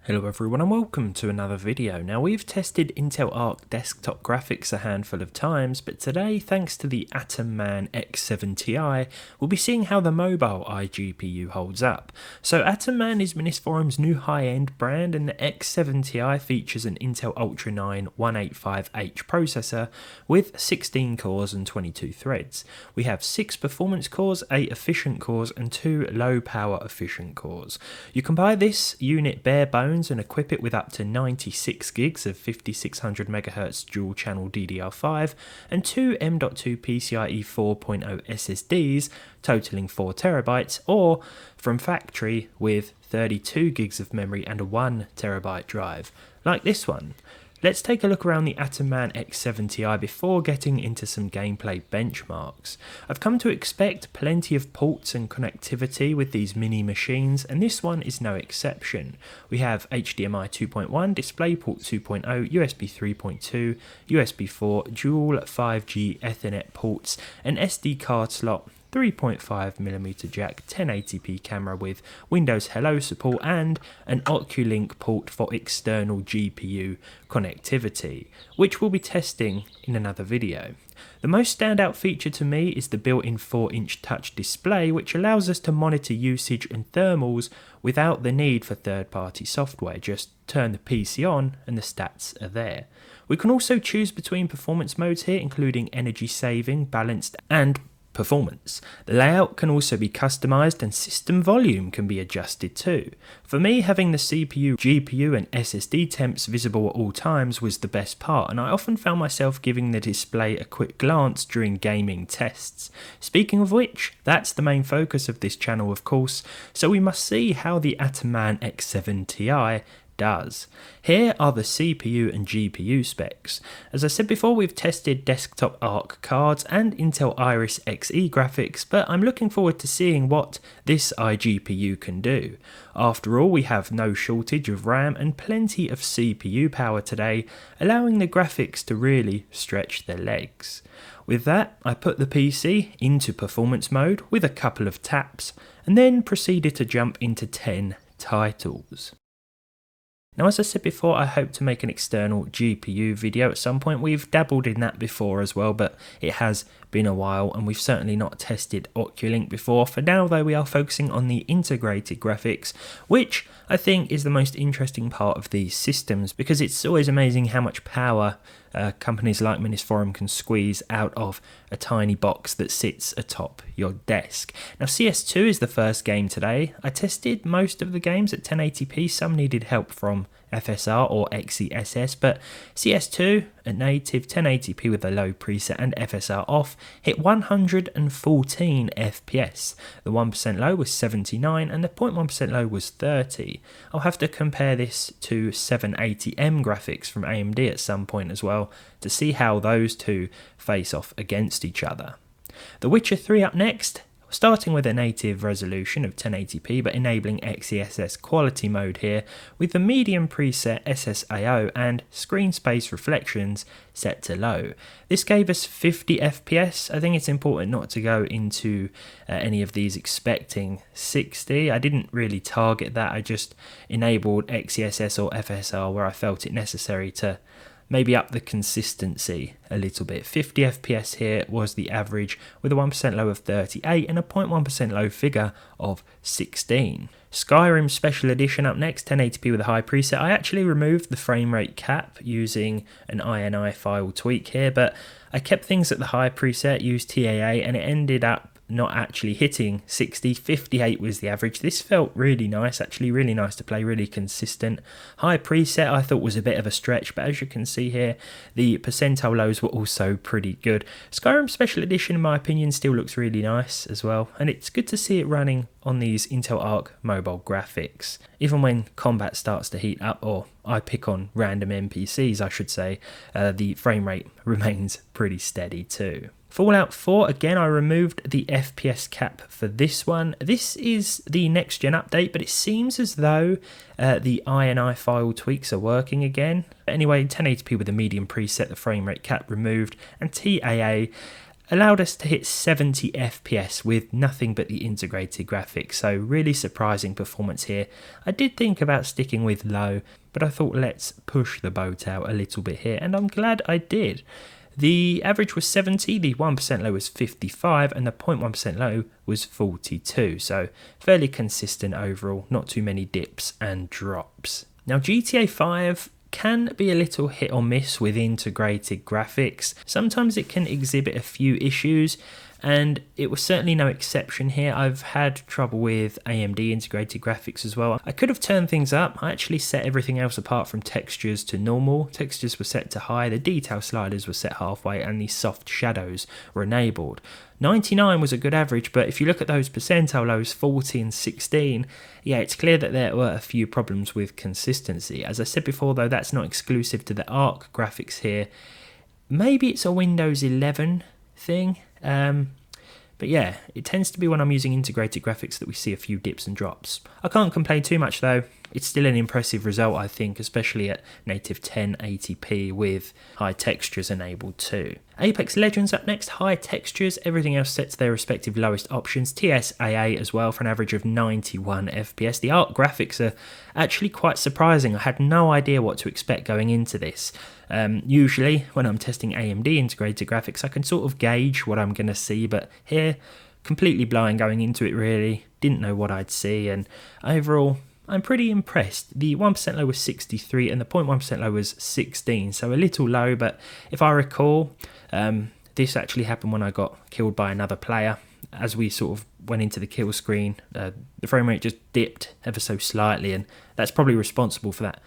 Hello everyone and welcome to another video. Now we've tested Intel Arc desktop graphics a handful of times, but today, thanks to the AtomMan X7 Ti, we'll be seeing how the mobile iGPU holds up. So AtomMan is Minisforum's new high-end brand, and the X7 Ti features an Intel Ultra 9 185H processor with 16 cores and 22 threads. We have 6 performance cores, 8 efficient cores and 2 low power efficient cores. You can buy this unit bare bones and equip it with up to 96 gigs of 5600 MHz dual channel DDR5 and 2 M.2 PCIe 4.0 SSDs totaling 4 TB, or from factory with 32 gigs of memory and a 1 TB drive, like this one. Let's take a look around the AtomMan X7 Ti before getting into some gameplay benchmarks. I've come to expect plenty of ports and connectivity with these mini machines, and this one is no exception. We have HDMI 2.1, DisplayPort 2.0, USB 3.2, USB 4, dual 5G Ethernet ports, an SD card slot, 3.5mm jack, 1080p camera with Windows Hello support, and an Oculink port for external GPU connectivity, which we'll be testing in another video. The most standout feature to me is the built-in 4-inch touch display, which allows us to monitor usage and thermals without the need for third-party software. Just turn the PC on and the stats are there. We can also choose between performance modes here, including energy saving, balanced and performance. The layout can also be customized and system volume can be adjusted too. For me, having the CPU, GPU and SSD temps visible at all times was the best part, and I often found myself giving the display a quick glance during gaming tests. Speaking of which, that's the main focus of this channel of course, so we must see how the AtomMan X7 Ti does. Here are the CPU and GPU specs. As I said before, we've tested desktop Arc cards and Intel Iris Xe graphics, but I'm looking forward to seeing what this iGPU can do. After all, we have no shortage of RAM and plenty of CPU power today, allowing the graphics to really stretch their legs. With that, I put the PC into performance mode with a couple of taps, and then proceeded to jump into 10 titles. Now, as I said before, I hope to make an external GPU video at some point. We've dabbled in that before as well, but it has been a while and we've certainly not tested Oculink before. For now though, we are focusing on the integrated graphics, which I think is the most interesting part of these systems, because it's always amazing how much power companies like Minisforum can squeeze out of a tiny box that sits atop your desk. Now, CS2 is the first game today. I tested most of the games at 1080p, some needed help from FSR or XeSS, but CS2 at native 1080p with a low preset and FSR off hit 114 FPS. The 1% low was 79 and the 0.1% low was 30. I'll have to compare this to 780M graphics from AMD at some point as well to see how those two face off against each other. The Witcher 3 up next. Starting with a native resolution of 1080p but enabling XeSS quality mode here with the medium preset SSAO and screen space reflections set to low. This gave us 50 FPS. I think it's important not to go into any of these expecting 60. I didn't really target that, I just enabled XeSS or FSR where I felt it necessary to maybe up the consistency a little bit. 50 FPS here was the average, with a 1% low of 38 and a 0.1% low figure of 16. Skyrim Special Edition up next, 1080p with a high preset. I actually removed the frame rate cap using an INI file tweak here, but I kept things at the high preset, used TAA, and it ended up not actually hitting 60. 58 was the average. This felt really nice, actually really nice to play, really consistent. High preset I thought was a bit of a stretch, but as you can see here, the percentile lows were also pretty good. Skyrim Special Edition, in my opinion, still looks really nice as well, and it's good to see it running on these Intel Arc mobile graphics. Even when combat starts to heat up, or I pick on random NPCs I should say, the frame rate remains pretty steady too. Fallout 4, again I removed the FPS cap for this one. This is the next gen update, but it seems as though the INI file tweaks are working again. Anyway, 1080p with a medium preset, the frame rate cap removed, and TAA allowed us to hit 70 FPS with nothing but the integrated graphics, so really surprising performance here. I did think about sticking with low, but I thought let's push the boat out a little bit here, and I'm glad I did. The average was 70, the 1% low was 55, and the 0.1% low was 42, so fairly consistent overall, not too many dips and drops. Now GTA 5 can be a little hit or miss with integrated graphics. Sometimes it can exhibit a few issues, and it was certainly no exception here. I've had trouble with AMD integrated graphics as well. I could have turned things up. I actually set everything else apart from textures to normal. Textures were set to high, the detail sliders were set halfway, and the soft shadows were enabled. 99 was a good average, but if you look at those percentile lows, 40 and 16, yeah, it's clear that there were a few problems with consistency. As I said before, though, that's not exclusive to the ARC graphics here. Maybe it's a Windows 11 thing. But yeah, it tends to be when I'm using integrated graphics that we see a few dips and drops. I can't complain too much though. It's still an impressive result, I think, especially at native 1080p with high textures enabled too. Apex Legends up next, high textures, everything else set to their respective lowest options. TSAA as well for an average of 91 FPS. The ARC graphics are actually quite surprising. I had no idea what to expect going into this. Usually when I'm testing AMD integrated graphics, I can sort of gauge what I'm going to see, but here, completely blind going into it really, didn't know what I'd see, and overall, I'm pretty impressed. The 1% low was 63 and the 0.1% low was 16, so a little low, but if I recall, this actually happened when I got killed by another player. As we sort of went into the kill screen, the frame rate just dipped ever so slightly, and that's probably responsible for that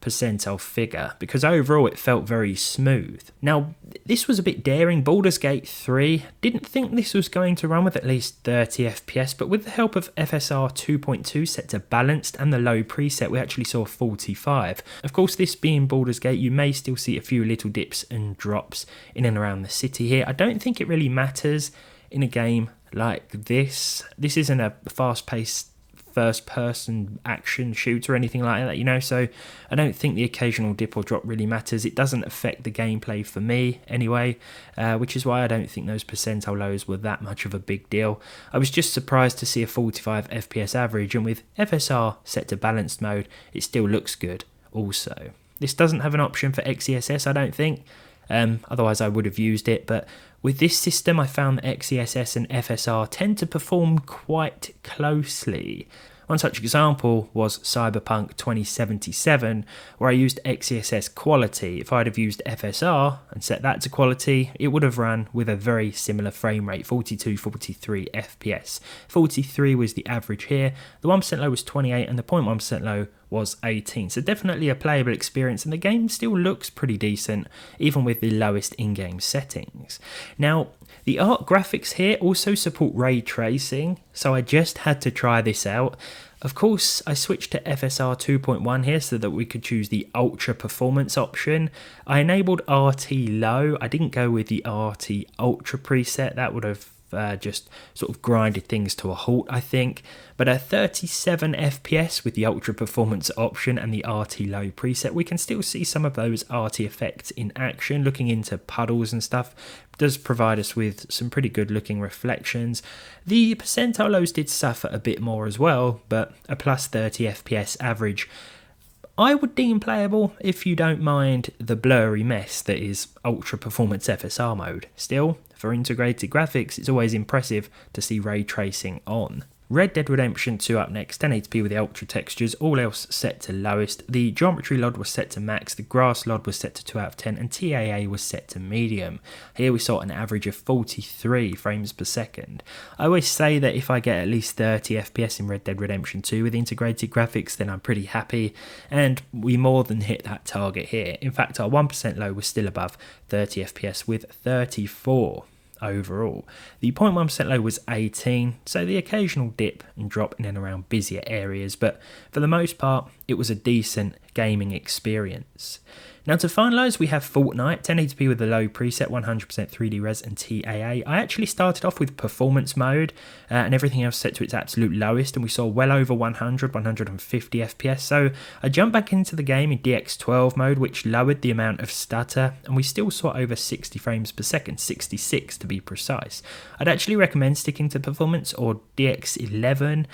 percentile figure, because overall it felt very smooth. Now, this was a bit daring. Baldur's Gate 3, didn't think this was going to run with at least 30 FPS, but with the help of FSR 2.2 set to balanced and the low preset, we actually saw 45. Of course, this being Baldur's Gate, you may still see a few little dips and drops in and around the city here. I don't think it really matters in a game like this. This isn't a fast-paced first-person action shooter or anything like that, you know, so I don't think the occasional dip or drop really matters. It doesn't affect the gameplay for me anyway, which is why I don't think those percentile lows were that much of a big deal. I was just surprised to see a 45 FPS average, and with FSR set to balanced mode, it still looks good also. This doesn't have an option for XeSS, I don't think. Otherwise I would have used it, but with this system I found that XeSS and FSR tend to perform quite closely. One such example was Cyberpunk 2077, where I used XeSS quality. If I'd have used FSR and set that to quality, it would have run with a very similar frame rate, 42-43 FPS. 43 was the average here, the 1% low was 28 and the 0.1% low was 18, so definitely a playable experience, and the game still looks pretty decent even with the lowest in-game settings. Now, the ARC graphics here also support ray tracing, so I just had to try this out. Of course, I switched to FSR 2.1 here so that we could choose the Ultra Performance option. I enabled RT Low, I didn't go with the RT Ultra preset, that would have just sort of grinded things to a halt, I think. But at 37 FPS with the Ultra Performance option and the RT Low preset, we can still see some of those RT effects in action. Looking into puddles and stuff does provide us with some pretty good looking reflections. The percentile lows did suffer a bit more as well, but a plus 30 FPS average I would deem playable if you don't mind the blurry mess that is Ultra Performance FSR mode. Still, for integrated graphics, it's always impressive to see ray tracing on. Red Dead Redemption 2 up next, 1080p with the ultra textures, all else set to lowest. The geometry LOD was set to max, the grass LOD was set to 2 out of 10, and TAA was set to medium. Here we saw an average of 43 frames per second. I always say that if I get at least 30 FPS in Red Dead Redemption 2 with integrated graphics, then I'm pretty happy, and we more than hit that target here. In fact, our 1% low was still above 30 FPS with 34. Overall. The 0.1% low was 18, so the occasional dip and drop in and around busier areas, but for the most part it was a decent gaming experience. Now to finalise, we have Fortnite, 1080p with a low preset, 100% 3D res and TAA. I actually started off with performance mode and everything else set to its absolute lowest, and we saw well over 150 FPS, so I jumped back into the game in DX12 mode, which lowered the amount of stutter, and we still saw over 60 frames per second, 66 to be precise. I'd actually recommend sticking to performance or DX11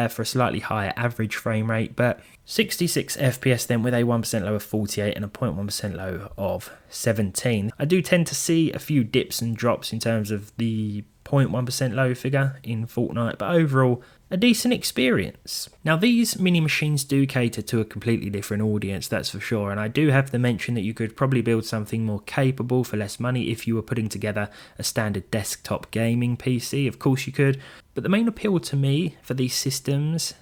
for a slightly higher average frame rate, but 66 FPS then with a 1% low of 48 and a 0.1% low of 17. I do tend to see a few dips and drops in terms of the 0.1% low figure in Fortnite, but overall a decent experience. Now these mini machines do cater to a completely different audience, that's for sure, and I do have to mention that you could probably build something more capable for less money if you were putting together a standard desktop gaming PC. Of course you could, but the main appeal to me for these systems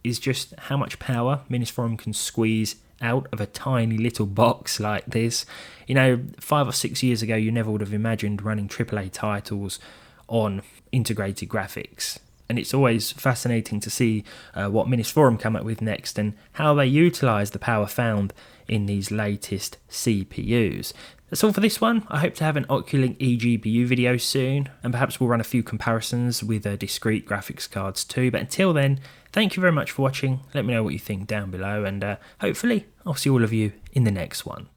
is just how much power Minisforum can squeeze out of a tiny little box like this. You know, 5 or 6 years ago you never would have imagined running AAA titles on integrated graphics, and it's always fascinating to see what Minisforum come up with next and how they utilise the power found in these latest CPUs. That's all for this one. I hope to have an Oculink eGPU video soon, and perhaps we'll run a few comparisons with discrete graphics cards too, but until then, thank you very much for watching. Let me know what you think down below, and hopefully I'll see all of you in the next one.